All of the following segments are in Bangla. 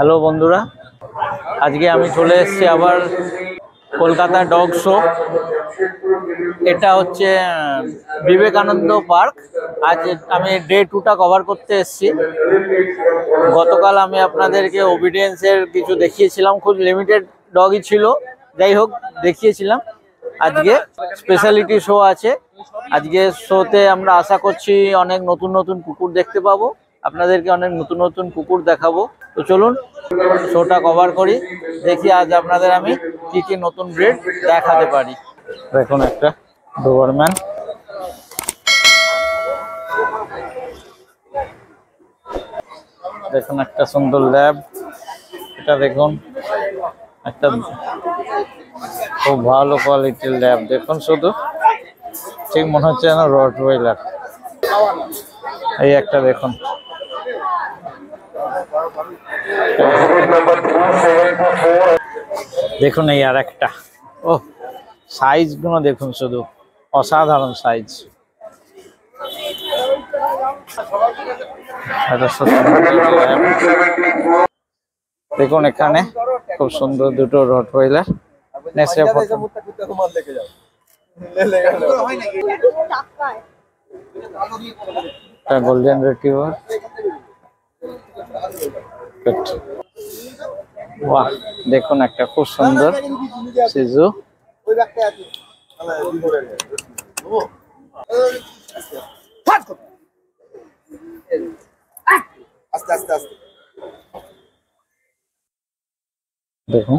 হ্যালো বন্ধুরা, আজকে আমি চলে এসেছি আবার কলকাতা ডগ শো। এটা হচ্ছে বিবেকানন্দ পার্ক। আজ আমি ডে 2টা কভার করতে এসেছি। গতকাল আমি আপনাদেরকে ওবিডিয়েন্সের কিছু দেখিয়েছিলাম, খুব লিমিটেড ডগই ছিল, যাই হোক দেখিয়েছিলাম। আজকে স্পেশালিটি শো আছে। আজকে শোতে আমরা আশা করছি অনেক নতুন নতুন কুকুর দেখতে পাবো, আপনাদেরকে অনেক নতুন নতুন কুকুর দেখাবো। তো চলুন শোটা কভার করি, দেখি আজ আপনাদের আমি কি কি নতুন ব্রিড দেখাতে পারি। দেখুন একটা ডোবারম্যান, দেখুন একটা সুন্দর ল্যাব, এটা দেখুন একটা খুব ভালো কোয়ালিটির ল্যাব। দেখুন শুধু ঠিক মনে হচ্ছে যেন রটওয়েলার। এই একটা দেখুন, দেখুন এই আর একটা। ও সাইজ গুলো দেখুন, শুধু অসাধারণ সাইজ। দেখুন এখানে খুব সুন্দর দুটো রটওয়েলার। Golden retriever. বাহ, দেখুন একটা খুব সুন্দর সিজু। দেখুন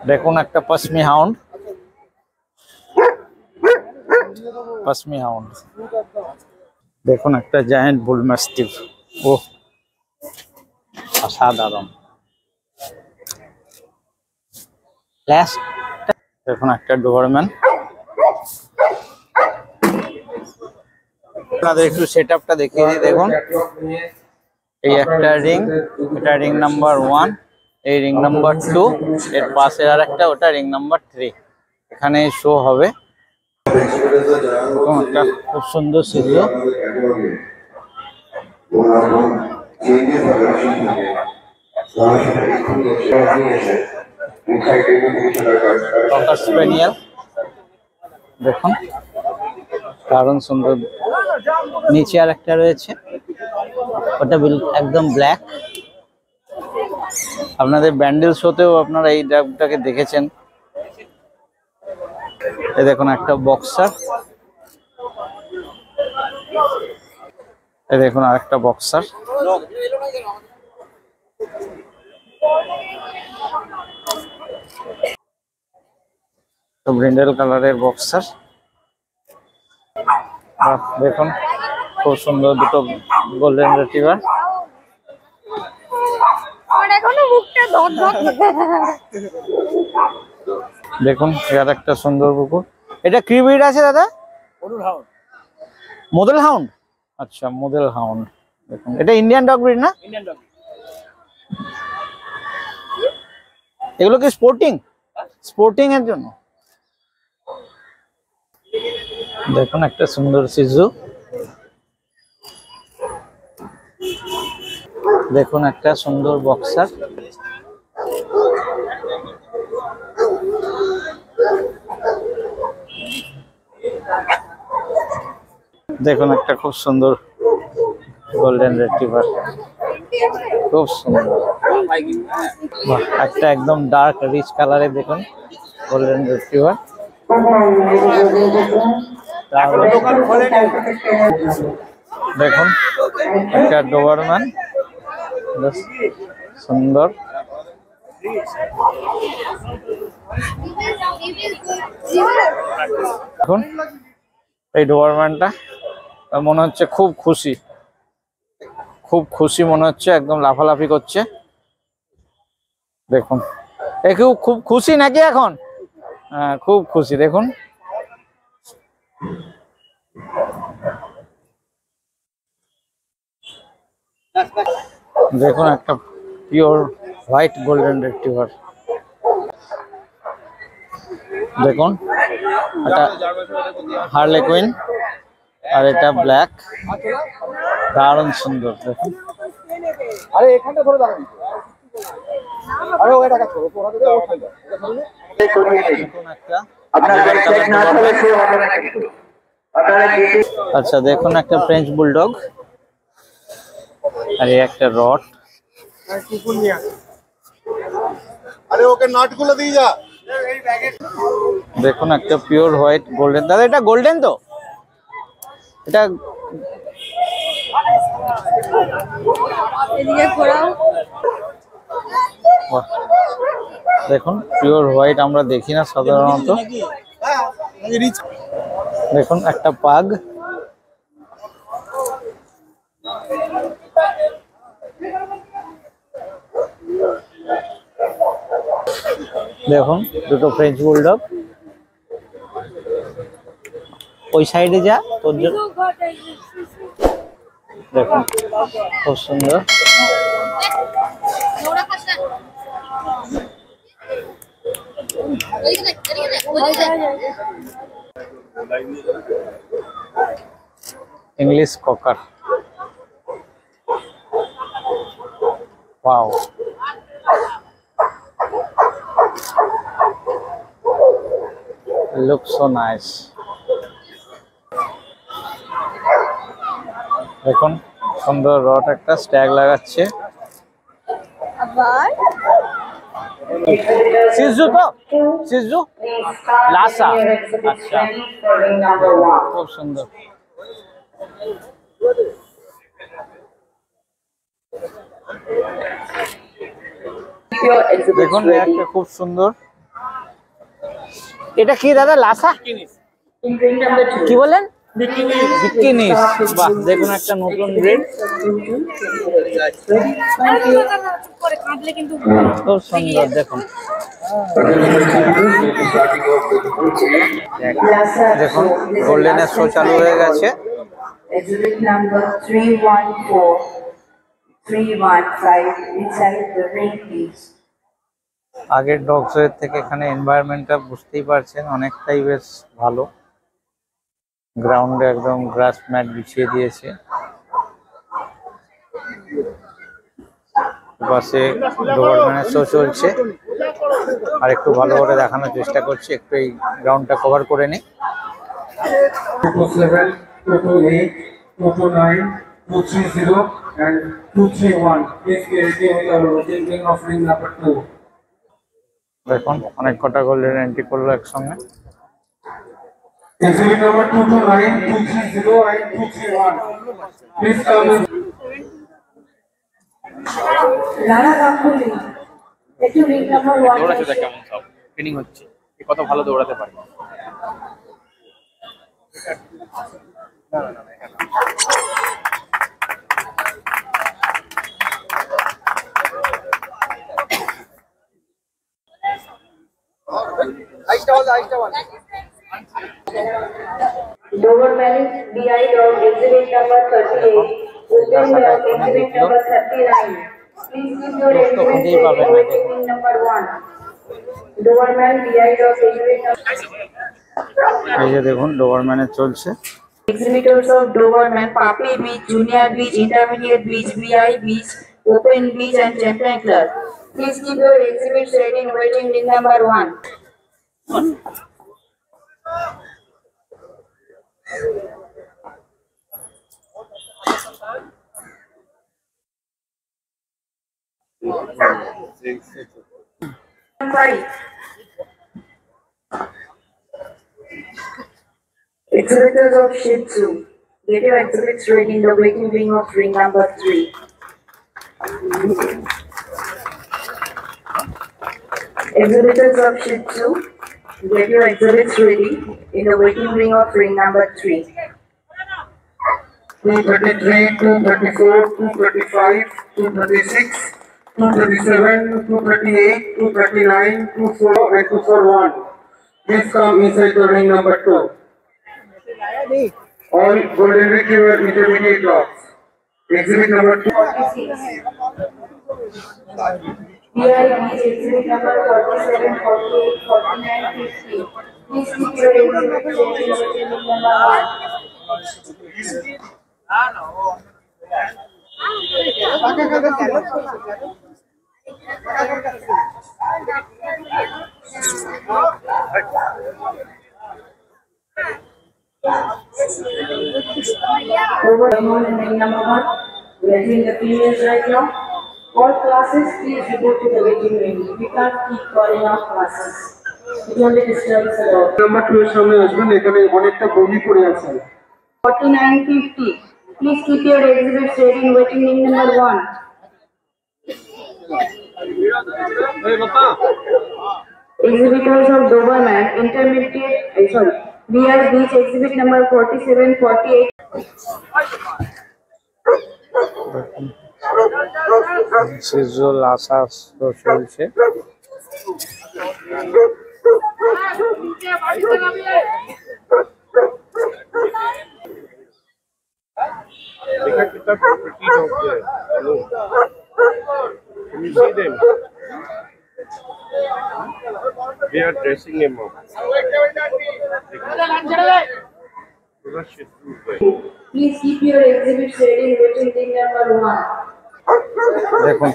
দেখুন একটা পশমি হাউন্ড, পশমি হাউন্ড। দেখুন একটা জায়ান্ট বুল ম্যাস্টিফ। ও অসাধারণ। দেখুন একটা ডোবারম্যান। আপনাদের একটু সেট আপটা দেখিয়ে দিই। দেখুন এই একটা রিং, এটা রিং নাম্বার 1, এই রিং নাম্বার 2, এর পাশে আর একটা, ওটা রিং নাম্বার 3। এখানে শো হবে। একটা খুব সুন্দর সিজু। স্পেনিয়াল, দেখুন দারুণ সুন্দর। নিচে আর একটা রয়েছে, ওটা একদম ব্ল্যাক। আপনাদের ব্যান্ডেল শোতেও আপনারা এই ডগটাকে দেখেছেন। এই দেখুন একটা বক্সার, এই দেখুন আর একটা বক্সার। ব্রিন্ডেল কালারের বক্সার। দেখুন খুব সুন্দর দুটো গোল্ডেন রিট্রিভার। দেখুন এর একটা সুন্দর কুকুর। এটা কি ব্রিড আছে দাদা? মোদেল হাউন্ড। আচ্ছা মোদেল হাউন্ড। দেখুন এটা ইন্ডিয়ান ডগ ব্রিড না? Indian dog. এগুলো কি স্পোর্টিং? স্পোর্টিং এর জন্য। দেখুন একটা সুন্দর সিজু। দেখুন একটা সুন্দর বক্সার। দেখুন একটা খুব সুন্দর গোল্ডেন রিট্রিভার, খুব সুন্দর। একটা একদম ডার্ক রিচ কালারের দেখুন গোল্ডেন রিট্রিভার। দেখুন একটা ডোবারম্যান, সুন্দর। দেখুন এই ডোবারম্যানটা মনে হচ্ছে খুব খুশি, খুব খুশি মনে হচ্ছে, একদম লাফালাফি করছে। দেখুন এ খুব খুশি নাকি এখন? হ্যাঁ খুব খুশি। দেখুন দেখুন একটা পিওর হোয়াইট গোল্ডেন রিট্রিভার। দেখুন এটা হার্লেকুইন আর এটা ব্ল্যাক, দারুণ সুন্দর। দেখুন আরে এখানটা ধরে দাঁড়ান। আরে ওটা কাজ করো, ওরা দিতে ওখানে যাও। দেখুন একটা আচ্ছা দেখুন একটা ফ্রেঞ্চ বুলডগ আর এই একটা রট। আরে ওকে নাটগুলো দিয়ে যা। দেখুন একটা পিওর হোয়াইট গোল্ডেন। দাদা এটা গোল্ডেন তো? এটা বাহ, দেখুন পিওর হোয়াইট আমরা দেখি না সাধারণত। দেখুন একটা পাগ। দেখুন দুটো ফ্রেঞ্চ বুলডগ। ওই সাইডে যা তোর জন্য। দেখুন খুব সুন্দর। English ককার। Wow, looks so nice. দেখুন সুন্দর রট একটা স্ট্যাগ লাগাচ্ছে। আবার সিজু তো? সিজু লাসা। আচ্ছা খুব সুন্দর। দেখুন একটা খুব সুন্দর। এটা কি দাদা লাসা? কি বলেন? বিকিনিস। বাহ, দেখুন একটা নতুন ব্রিড। খুব সুন্দর। দেখুন দেখুন গোল্ডেনের শো চালু হয়ে গেছে। Exhibit number 314, 315 inside the ring, please. আগের ডগ শোয়ের থেকে এখানে এনভায়রনমেন্টটা বুঝতেই পারছেন অনেকটাই বেশ ভালো। গ্রাউন্ডে একদম গ্রাস ম্যাট বিছিয়ে দিয়েছে। পাশে ডোবারম্যানের শো চলছে। আর একটু ভালো করে দেখানোর চেষ্টা করছি, একটু এই গ্রাউন্ডটা কভার করে নিই। 227, 228, 229, 230 and 231. Please be ready with our routine ring of ring number 2. দেখুন অনেক কটা গোল্ডেন এন্ট্রি করলো একসঙ্গে। Exhibit number 229, 230 and 231. Please come in. Rana Ganguly, একটু ring number 1. দৌড়াচ্ছে কেমন সব ট্রেনিং হচ্ছে, কত ভালো দৌড়াতে পারে। Doberman BI dog exhibit number 38, Open dog exhibit number 39. Please give your exhibit rating waiting ring number 1. Doberman BI dog exhibit number. এই যে দেখুন ডোবারম্যানের চলছে। Exhibitors of Doberman, Puppy Beach, Junior Beach, Intermediate Beach, BI Beach, Open Beach and Champion Club. Please give your exhibit rating waiting ring number 1. Five. Exhibitors of Shih Tzu, get your exhibits ready in the waiting ring of ring number 3. Exhibitors of Shih Tzu, get your exhibits ready in the waiting ring of ring number 3. 233, 234, 235, 236, 237, 238, 239, 24 and 241. Please come inside the ring number 2. All golden retriever intermediate dogs. Exhibit number 2. BIB exhibit number 47, 48, 49, 50. Please keep your exhibit ready waiting ring number 1. Over and ring number 1. We are doing the females right now. All classes, please report to the waiting room. We can't keep calling out classes. It only disturbs the dog. Number 2 এর সামনে আসবেন, এখানে অনেকটা বমি পড়ে আছে। 4950. Please keep your exhibits ready in waiting room number 1. Exhibitors of Doberman, VR Beach exhibit number 47, 48. Sijul আশা চলছে। देखा कितना pretty dog है। Hello। Can you see them? They are dressing him up। पूरा shit proof है। Please keep your exhibits ready in waiting room number 1. দেখুন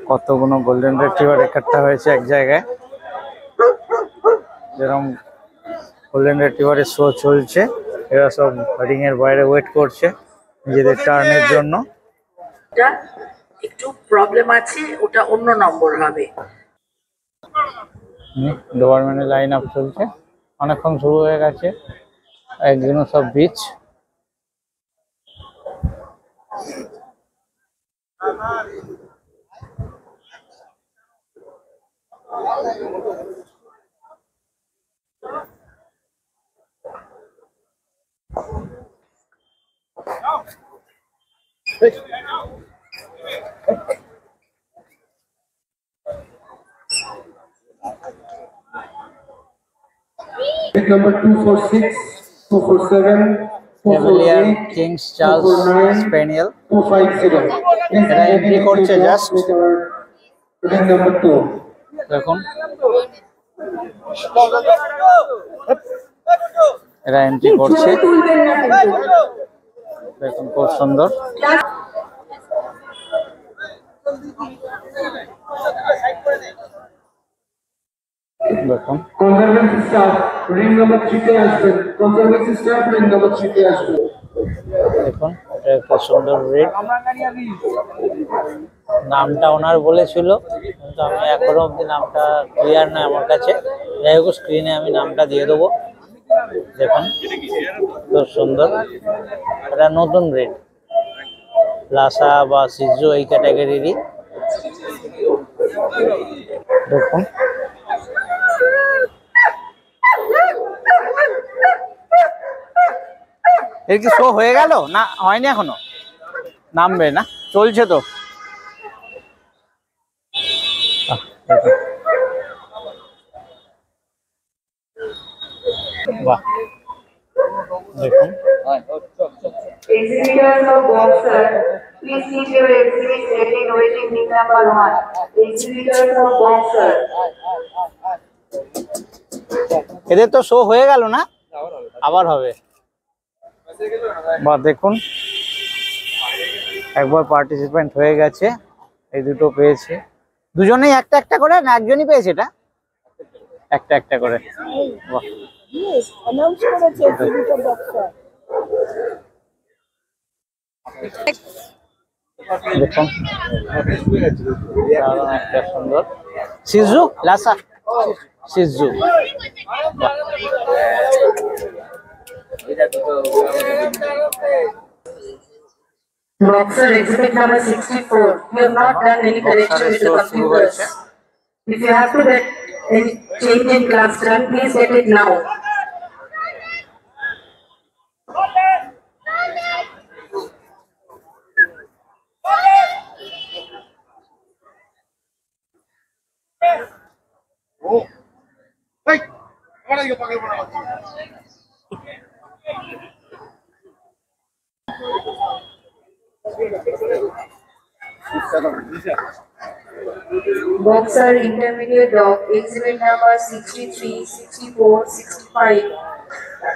কতগুলো গোল্ডেন রিট্রিভার একট্টা হয়েছে এক জায়গায়, যেরকম গোল্ডেন রিট্রিভারের শো চলছে। এরা সব রিং এর বাইরে ওয়েট করছে নিজেদের টার্নের জন্য। ওটা একটু প্রবলেম আছে, ওটা অন্য নম্বর হবে। ডোবারম্যানের লাইন আপ চলছে, অনেকক্ষণ শুরু হয়ে গেছে। একদিনও সব bitch. Number 246, 247, cavalier 248, kings Charles 249, spaniel. 250. এরা এন্ট্রি করছে জাস্ট। Ring number 2. দেখুন এরা এন্ট্রি করছে, দেখুন খুব সুন্দর। দেখুন Conservancy staff, ring number 3 তে আসবেন। Conservancy staff, ring number 3 তে আসবেন। দেখুন এটা একটা সুন্দর রেড। নামটা ওনার বলেছিল, কিন্তু আমি এখনো অব্দি নামটা ক্লিয়ার নয় আমার কাছে। যাই হোক স্ক্রিনে আমি নামটা দিয়ে দেবো। দেখুন খুব সুন্দর, এটা নতুন রেড, লাসা বা সিজু এই ক্যাটাগরিরই। দেখুন এর কি শো হয়ে গেল না হয়নি এখনো? নামবে না, চলছে তো। বাহ দেখুন Exhibitors of Boxer, please keep your exhibits ready in waiting room number 1. Exhibitors of Boxer. এদের তো শো হয়ে গেল না, আবার হবে। বা দেখুন একবার পার্টিসিপেন্ট হয়ে গেছে, এই দুটো পেয়েছে। দুজনেই একটা একটা করে না একজনই পেয়েছে? এটা একটা একটা করে। বাহ দেখুন দারুণ একটা সুন্দর সিজু Lhasa সিজু। Boxer exhibit number 64. We have not done any correction with the computers. If you have to get any change in class done, please get it now. Boxer intermediate dog exhibit number 63, 64, 65.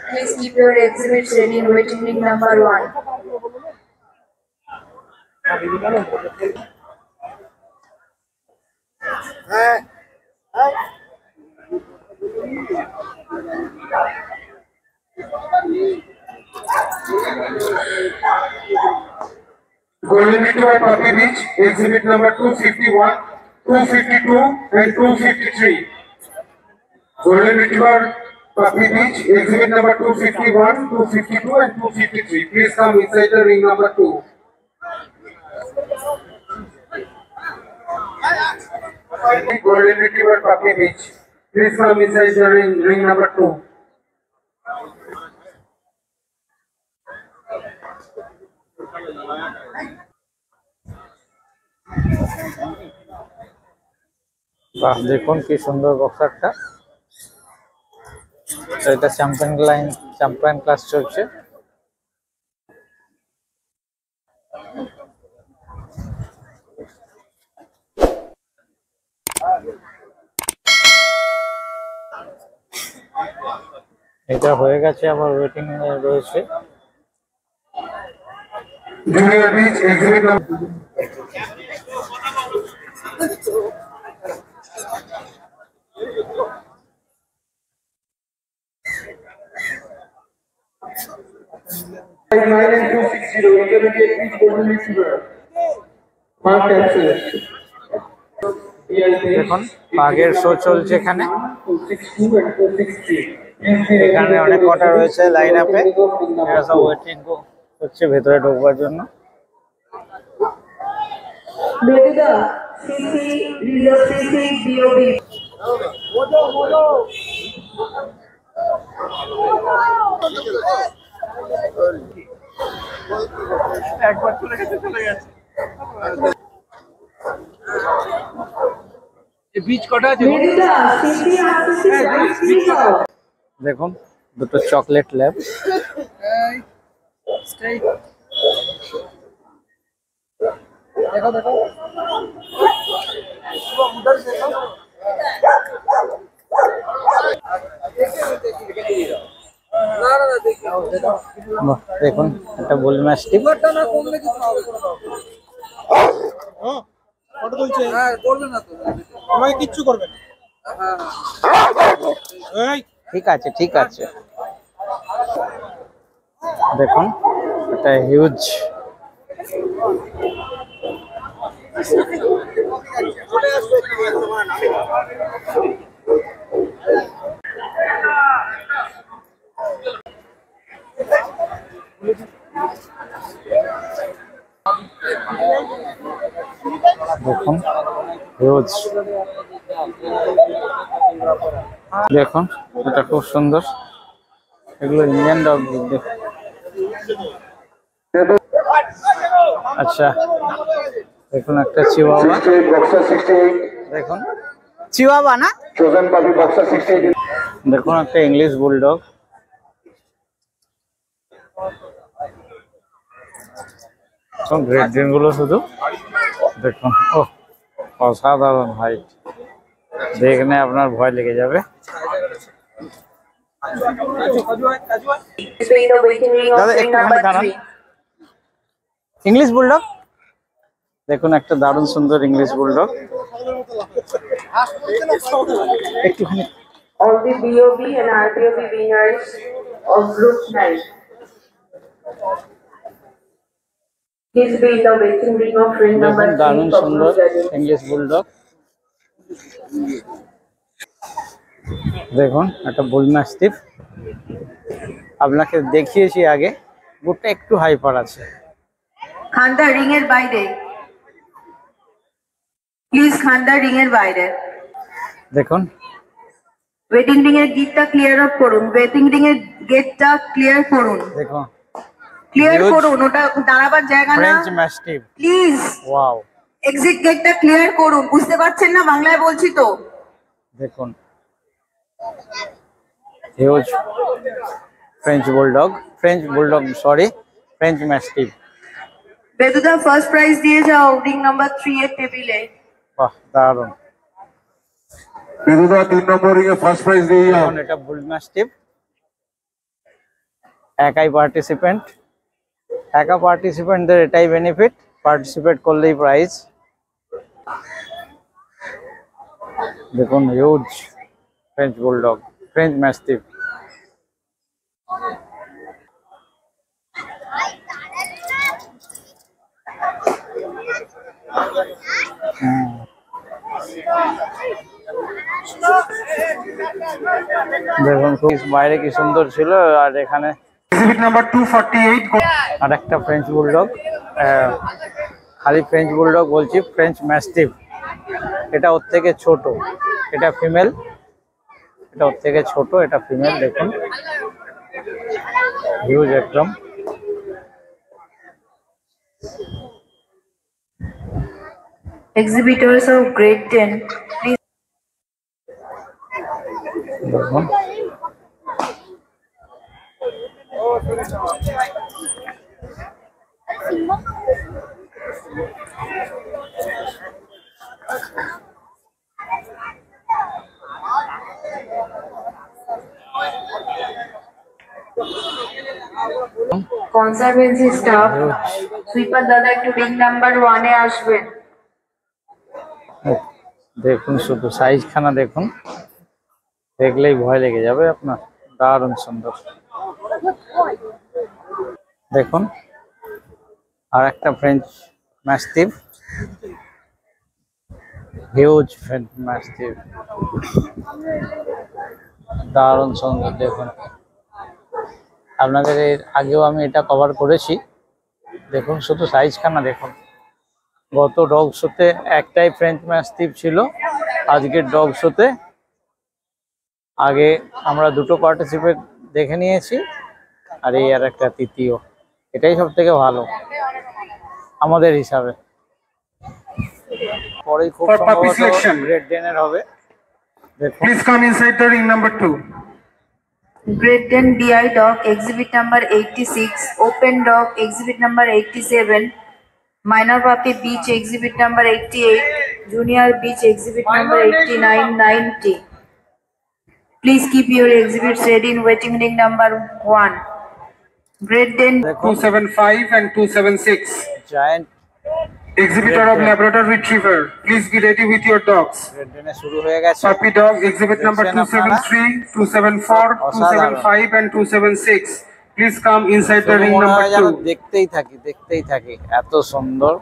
Please keep your exhibits ready in waiting ring number 1. Golden Retriever Puppy Beach, exhibit number 251, 252 and 253. Golden Retriever Puppy Beach, exhibit number 251, 252 and 253. Please come inside the ring number 2. Golden Retriever Puppy Beach. Please come inside the ring number 2. বাহ, দেখুন কি সুন্দর বক্সারটা। এটা চ্যাম্পিয়ন ক্লাস চলছে। এটা হয়ে গেছে, আবার ওয়েটিং রয়েছে। Junior Beach, exhibit number. Nine and 260, intermediate beach, Golden Retriever. Mark access. দেখুন বাঘের শো চলছে এখানে। 262 and 263. এখানে অনেক কটা রয়েছে লাইন আপে, এরা সব ওয়েটিং হচ্ছে ভেতরে ঢোকবার জন্য। Beduda, CC, Lilo CC, BOB. একবার চলে গেছে। এই বীজ কটা আছে? Beduda, CC, RCC, RCC. দেখুন দুটো চকলেট ল্যাব। বাহ, দেখুন একটা বুল ম্যাস্টিফ। ফটো তুলছে। হ্যাঁ, করবে না তো। আমাকে কিচ্ছু করবে না। এই ঠিক আছে ঠিক আছে। দেখুন এটা হিউজ। দেখুন হিউজ। দেখুন এটা খুব সুন্দর। এগুলো ইন্ডিয়ান ডগ। আচ্ছা দেখুন একটা চিওয়াওয়া। 68, boxer 68. দেখুন চিওয়াওয়া না, Chosen puppy, boxer 68. দেখুন একটা ইংলিশ বুলডগ। গ্রেট ডেন গুলো শুধু দেখুন। ও অসাধারণ হাইট, দেখলে আপনার ভয় লেগে যাবে। So in the waiting ring of দাদা ring একটুখানি number দাঁড়ান। 3. ইংলিশ বুলডগ দেখুন, একটা দারুণ সুন্দর ইংলিশ বুলডগ। একটুখানি All the BOB and RBOB winners of group 9. Please be in the waiting ring of ring number দেখুন 3 দারুণ for সুন্দর group judging. English bulldog. দেখুন একটা বুল ম্যাস্টিফ, আপনাকে দেখিয়েছি আগে, বুটটা একটু হাইপার আছে। খান্দা রিং এর বাইরে, প্লিজ খান্দা রিং এর বাইরে। দেখুন ওয়েটিং রিং এর গেটটা ক্লিয়ার আপ করুন, ওয়েটিং রিং এর গেটটা ক্লিয়ার করুন, দেখুন ক্লিয়ার Huge করুন, ওটা দাঁড়াবার জায়গা না, French mastiff. Please wow, exit গেটটা ক্লিয়ার করুন। বুঝতে পারছেন না, বাংলায় বলছি তো। দেখুন huge French bulldog sorry French mastiff. বেদুদা ফার্স্ট প্রাইজ দিয়ে যাও রিং নাম্বার 3 এর টেবিলে। বাহ দারুণ। Beduda 3 number ring, first prize দিয়ে যাও। দেখুন এটা বুল ম্যাস্টিফ। একাই একা পার্টিসিপেন্টদের এটাই বেনিফিট, পার্টিসিপেট করলেই প্রাইজ। দেখুন huge French bulldog, French mastiff. দেখুন বাইরে কি সুন্দর ছিল, আর এখানে Exhibit number 248. আর একটা ফ্রেঞ্চ বুলডগ, খালি ফ্রেঞ্চ বুলডগ বলছি, ফ্রেঞ্চ ম্যাস্টিফ। এটা ওর থেকে ছোট, এটা ফিমেল, এটা ওর থেকে ছোট, এটা ফিমেল। দেখুন হিউজ একদম। Exhibitors of grade 10, please. দেখুন Conservancy staff, sweeper দাদা একটু রিং নাম্বার 1 এ আসবেন। দেখুন শুধু সাইজ খানা দেখুন, দেখলেই ভয় লেগে যাবে আপনার, দারুণ সুন্দর। দেখুন আর একটা French mastiff, huge French mastiff, দারুণ সুন্দর। দেখুন আপনাদের এর আগেও আমি এটা কভার করেছি। দেখুন শুধু সাইজ খানা দেখুন। গত ডগ শোতে একটাই ফ্রেঞ্চ ম্যাস্টিফ ছিল, আজকের ডগ শোতে আগে আমরা দুটো পার্টিসিপেট দেখে নিয়েছি, আর এই আর একটা তৃতীয়। এটাই সব থেকে ভালো আমাদের হিসাবে। পরেই খুব For puppy সম্ভবত selection. গ্রেড 10 এর হবে। দেখুন Please come inside the ring number 2. Grade 10 DI dog, exhibit number 86, open dog, exhibit number 87, minor puppy beach, exhibit number 88, junior beach, exhibit number 89, 90. Please keep your exhibits ready in waiting ring number 1. Grade 10 দেখুন 275 and 276. Giant Exhibitor of Labrador Retriever. Please be ready with your dogs. Grade 10 এ শুরু হয়ে গেছে। Puppy dog exhibit number দেখছেন আপনারা? 273, 274, 275 and 276. Please come inside the শুধু ring মনে number হয় যেন 2. দেখতেই থাকি, এত সুন্দর।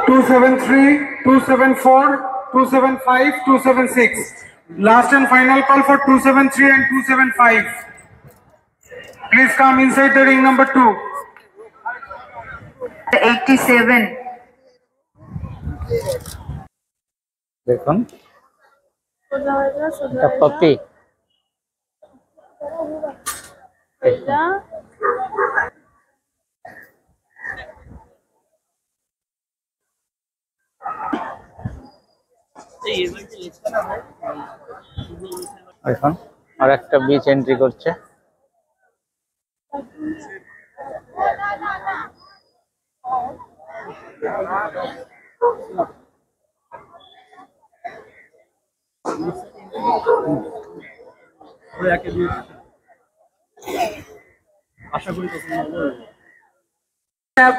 273, 274, 275, 276. Last and final call for 273 and 275. Please come inside the ring number 2. 87. দেখুন একটা পপি, এখন আর একটা বিচ এন্ট্রি করছে।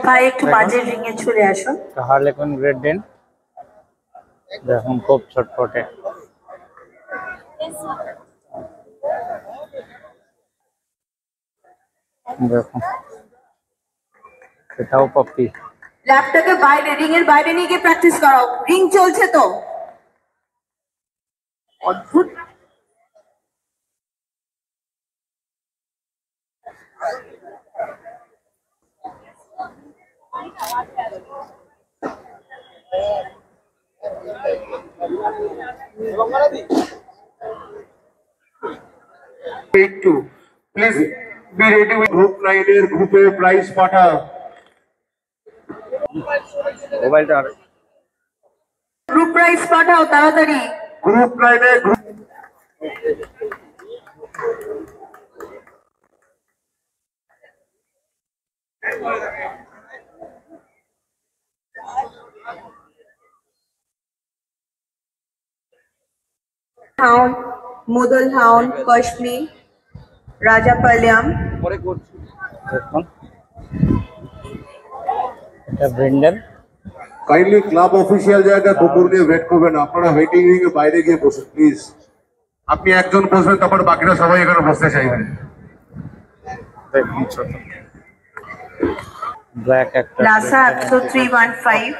ভাই একটু বাজেট রিং এ চলে আসুন। হারলেকুইন গ্রেড 10 দেখুন খুব ছটফটে। দেখুন এটাও পপি। ল্যাপটপকে বাইরে রিং এর বাইরে নিয়ে গিয়ে প্র্যাকটিস করাও, রিং চলছে তো। অদ্ভুত। Two. Please be ready with group 9 এর গ্রুপে প্রাইজ পাঠাও। মোবাইলটা গ্রুপ প্রাইজ পাঠাও তাড়াতাড়ি। গ্রুপ 9 এর group Hound, Model Hound, Kashmir, Rajapalyam, দেখুন এটা ব্রেন্ডন। কাইন্ডলি ক্লাব অফিসিয়াল জায়গায় কুকুর নিয়ে ওয়েট করবেন, আপনারা ওয়েটিং রুম এর বাইরে গিয়ে বসুন প্লিজ। আপনি একজন বসবেন, তারপর বাকিরা সবাই এখানে বসতে চাইবেন। দেখুন ছোট ব্ল্যাক একটা Lhasa Apso 315,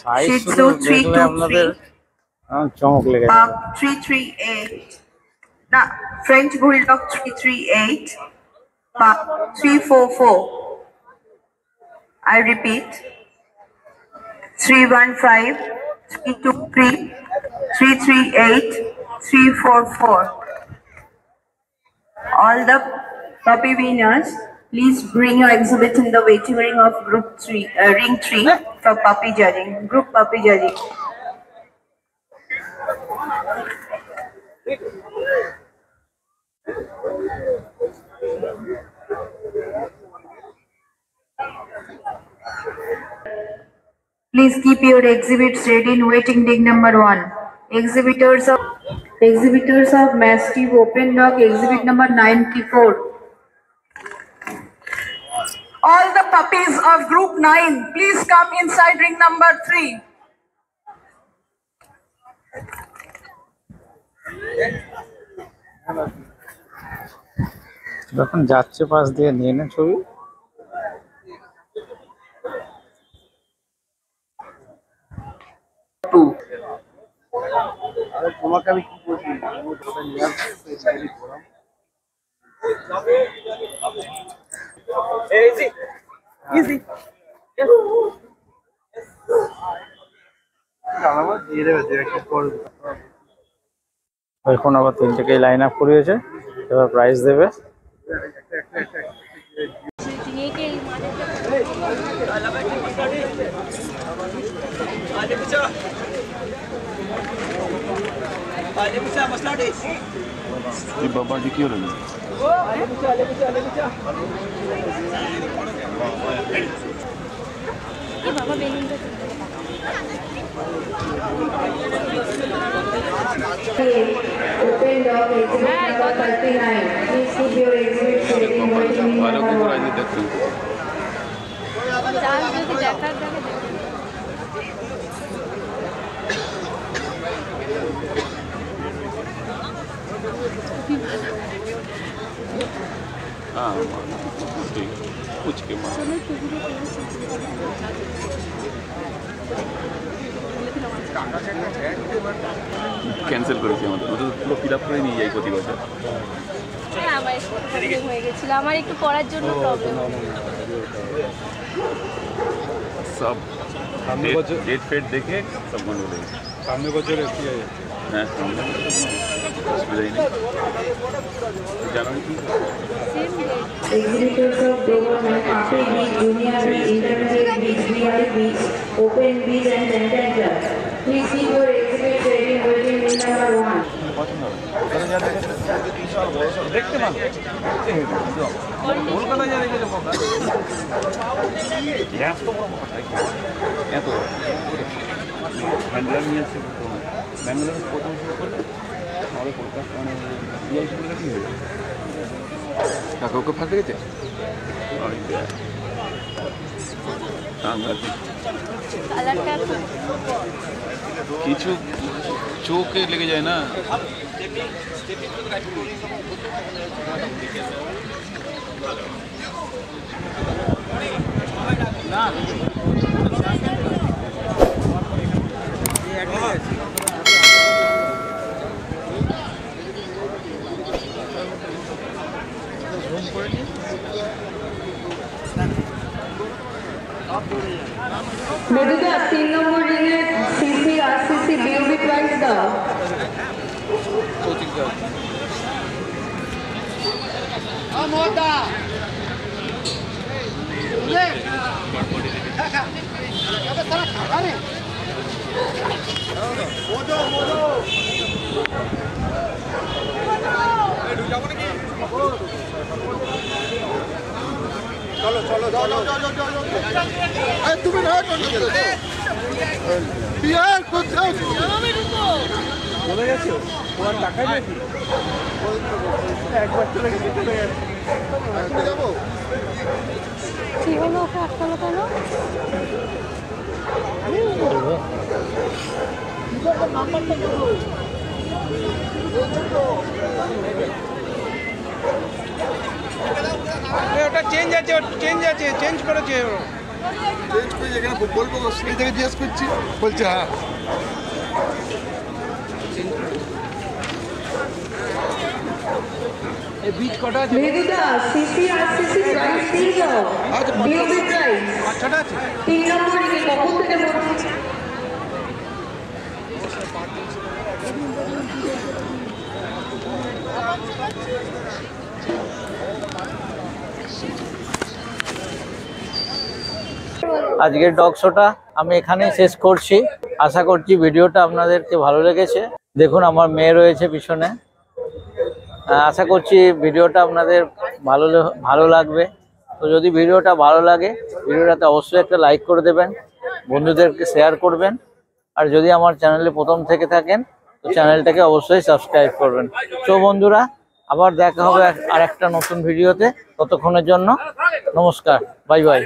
সাইজ Shih শুধু Tzu দেখলে আপনাদের 323, চমক লেগে যাবে। Pug 338, French Bulldog 338, Pug 344. I repeat, 315, 323, 338, 344. All the puppy winners, please bring your exhibits in the waiting ring of group 3, ring 3 for puppy judging, group puppy judging. Please keep your exhibits ready in waiting ring number 1. Exhibitors of Mastiff Open Dog, exhibit number 94. All the puppies of group 9, please come inside ring number 3. যখন যাচ্ছে পাশ দিয়ে নিয়ে নেন ছবি। তোমাকে আমি কি বলছি, নিয়ে আসছি ঘোরাম। এখন আবার 3টেকেই লাইন আপ করিয়েছে, এবার প্রাইস দেবে। बाबा जी क्यों रहे Open dog exhibit number 39. Please keep your exhibit ready in waiting ring number 1. हाँ ठीक पूछ के माँ ক্যান্সেল করেছি আমাদের পুরো ফিল আপ করে নিয়ে যাই প্রতি বছর। আমার একটু প্রবলেম হয়ে গেছিল, আমার একটু পড়ার জন্য প্রবলেম। সব ডেট ফেট দেখে সব বন্ধ হয়ে গেছে। সামনে বছর হ্যাঁ সামনে অসুবিধাই নেই, জানুয়ারি কি Exhibitors of Doberman, Puppy Beach, Junior Beach, Intermediate Beach, VI Beach, Open Beach and Tentacle. Please keep your exhibit ready in waiting ring number 1. দেখতে পাবো কলকাতা যা দেখেছে এত বড় এত হ্যান্ডলার নিয়ে আসছে ব্যাঙ্গালোরের প্রথম শুরু করলে আমাদের কলকাতা মানে বিআইসিগুলো কী হয়েছে কাকা ওকে ফাঁকা গেছে কিছু চোখে লেগে যায় না। Meduka, 3 number ring CC, RCC, BUB twice daw. চলো চলো যাও যাও যাও যাও যাও এই তুমি না বিয়ার কোথাও বলে গেছো তোমার টাকা নাকি কি হলো ওকে আটকালো কেন? বলবো ওটা চেঞ্জ আছে চেঞ্জ করেছে এখানে বলবো সেই থেকে জিজ্ঞেস করছি বলছে হ্যাঁ এই বীজ কটা আছে মেদুদা সিসি আর সিসি প্রাইস দিয়ে দাও ডিওবি প্রাইস আচ্ছাটা আছে 3 নম্বরে কি কখন থেকে বলছি আজকের ডগ শোটা আমি এখানেই শেষ করছি। আশা করছি ভিডিওটা আপনাদেরকে ভালো লেগেছে। দেখুন আমার মেয়ে রয়েছে পিছনে। আশা করছি ভিডিওটা আপনাদের ভালো লাগবে। তো যদি ভিডিওটা ভালো লাগে ভিডিওটাতে অবশ্যই একটা লাইক করে দেবেন, বন্ধুদেরকে শেয়ার করবেন। আর যদি আমার চ্যানেলে প্রথম থেকে থাকেন তো চ্যানেলটাকে অবশ্যই সাবস্ক্রাইব করবেন। তো বন্ধুরা আবার দেখা হবে আর একটা নতুন ভিডিওতে। ততক্ষণের জন্য নমস্কার, বাই বাই।